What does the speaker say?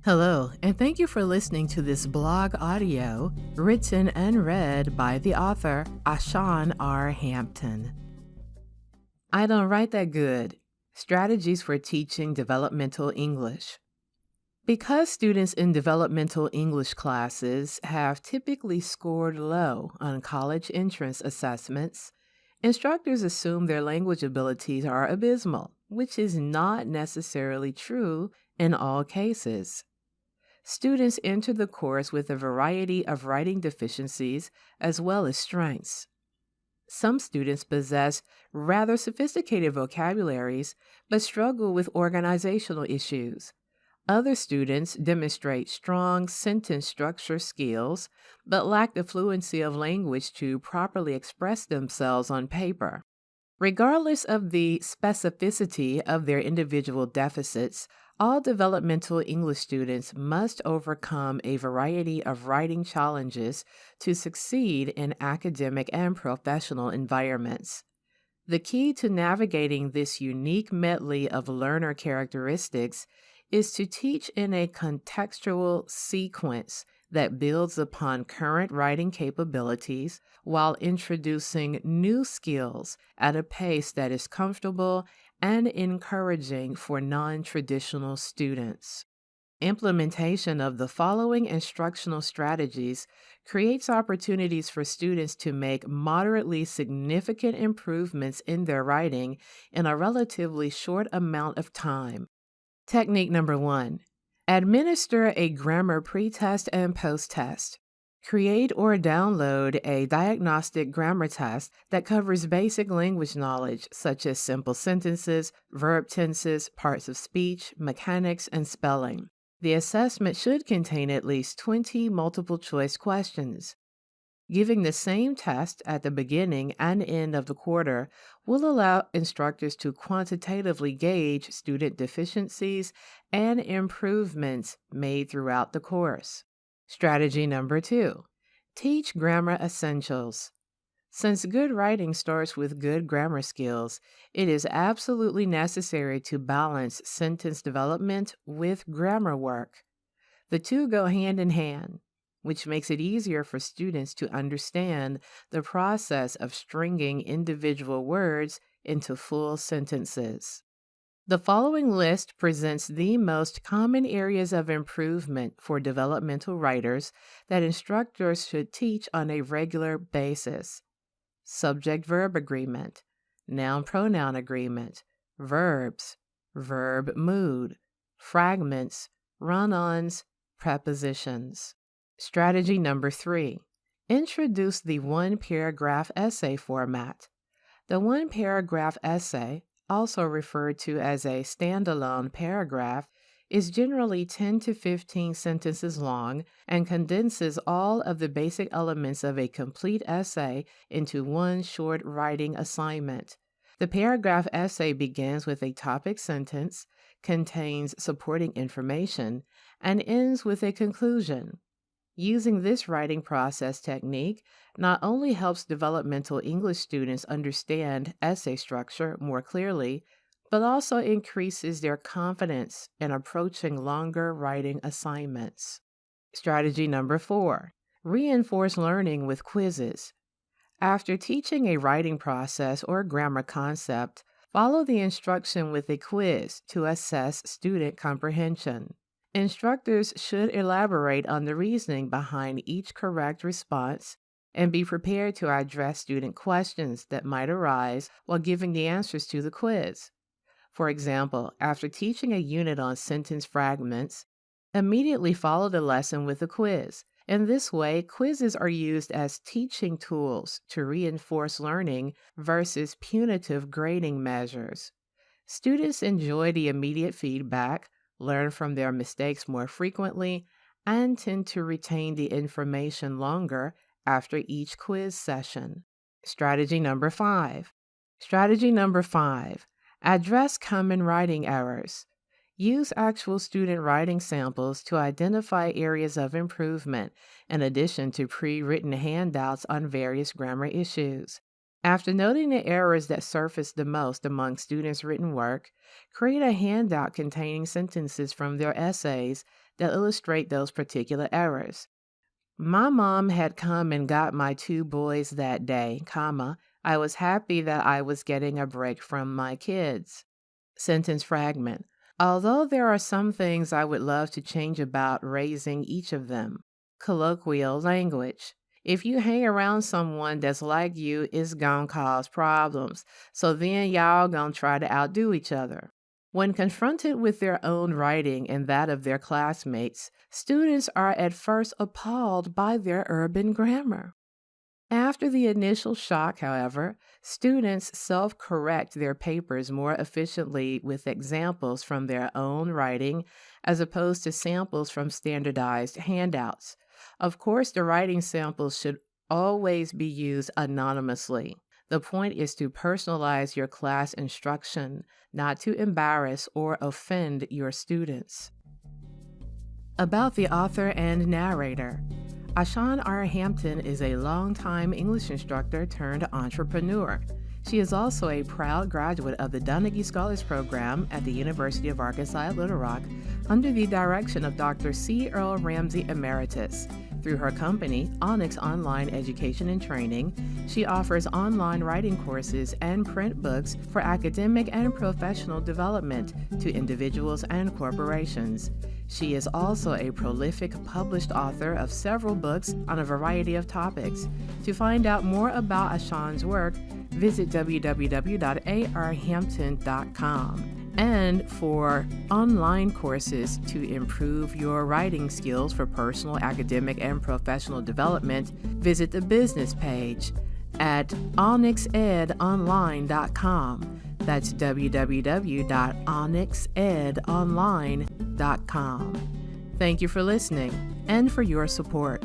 Hello, and thank you for listening to this blog audio written and read by the author Ashan R. Hampton. I don't write that good. Strategies for teaching developmental English. Because students in developmental English classes have typically scored low on college entrance assessments, instructors assume their language abilities are abysmal, which is not necessarily true in all cases. Students enter the course with a variety of writing deficiencies as well as strengths. Some students possess rather sophisticated vocabularies but struggle with organizational issues. Other students demonstrate strong sentence structure skills but lack the fluency of language to properly express themselves on paper. Regardless of the specificity of their individual deficits, all developmental English students must overcome a variety of writing challenges to succeed in academic and professional environments. The key to navigating this unique medley of learner characteristics is to teach in a contextual sequence that builds upon current writing capabilities while introducing new skills at a pace that is comfortable and encouraging for non-traditional students. Implementation of the following instructional strategies creates opportunities for students to make moderately significant improvements in their writing in a relatively short amount of time. Technique number 1. Administer a grammar pretest and post-test. Create or download a diagnostic grammar test that covers basic language knowledge such as simple sentences, verb tenses, parts of speech, mechanics, and spelling. The assessment should contain at least 20 multiple-choice questions. Giving the same test at the beginning and end of the quarter will allow instructors to quantitatively gauge student deficiencies and improvements made throughout the course. Strategy number 2. Teach grammar essentials. Since good writing starts with good grammar skills, it is absolutely necessary to balance sentence development with grammar work. The two go hand in hand, which makes it easier for students to understand the process of stringing individual words into full sentences. The following list presents the most common areas of improvement for developmental writers that instructors should teach on a regular basis: subject-verb agreement, noun-pronoun agreement, verbs, verb mood, fragments, run-ons, prepositions. Strategy number 3. Introduce the one-paragraph essay format. The one-paragraph essay, also referred to as a standalone paragraph, is generally 10 to 15 sentences long and condenses all of the basic elements of a complete essay into one short writing assignment. The paragraph essay begins with a topic sentence, contains supporting information, and ends with a conclusion. Using this writing process technique not only helps developmental English students understand essay structure more clearly, but also increases their confidence in approaching longer writing assignments. Strategy number 4. Reinforce learning with quizzes. After teaching a writing process or grammar concept, follow the instruction with a quiz to assess student comprehension. Instructors should elaborate on the reasoning behind each correct response and be prepared to address student questions that might arise while giving the answers to the quiz. For example, after teaching a unit on sentence fragments, immediately follow the lesson with a quiz. In this way, quizzes are used as teaching tools to reinforce learning versus punitive grading measures. Students enjoy the immediate feedback, learn from their mistakes more frequently, and tend to retain the information longer after each quiz session. Strategy number 5. Address common writing errors. Use actual student writing samples to identify areas of improvement, in addition to pre-written handouts on various grammar issues. After noting the errors that surface the most among students' written work, create a handout containing sentences from their essays that illustrate those particular errors. My mom had come and got my two boys that day, comma, I was happy that I was getting a break from my kids. Sentence fragment. Although there are some things I would love to change about raising each of them. Colloquial language. If you hang around someone that's like you, it's gonna cause problems. So then y'all gonna try to outdo each other. When confronted with their own writing and that of their classmates, students are at first appalled by their urban grammar. After the initial shock, however, students self-correct their papers more efficiently with examples from their own writing as opposed to samples from standardized handouts. Of course, the writing samples should always be used anonymously. The point is to personalize your class instruction, not to embarrass or offend your students. About the author and narrator. Ashan R. Hampton is a longtime English instructor turned entrepreneur. She is also a proud graduate of the Dunnigy Scholars Program at the University of Arkansas at Little Rock under the direction of Dr. C. Earl Ramsey Emeritus. Through her company, Onyx Online Education and Training, she offers online writing courses and print books for academic and professional development to individuals and corporations. She is also a prolific published author of several books on a variety of topics. To find out more about Ashan's work, visit www.arhampton.com. And for online courses to improve your writing skills for personal, academic, and professional development, visit the business page at onyxedonline.com. That's www.onyxedonline.com. Thank you for listening and for your support.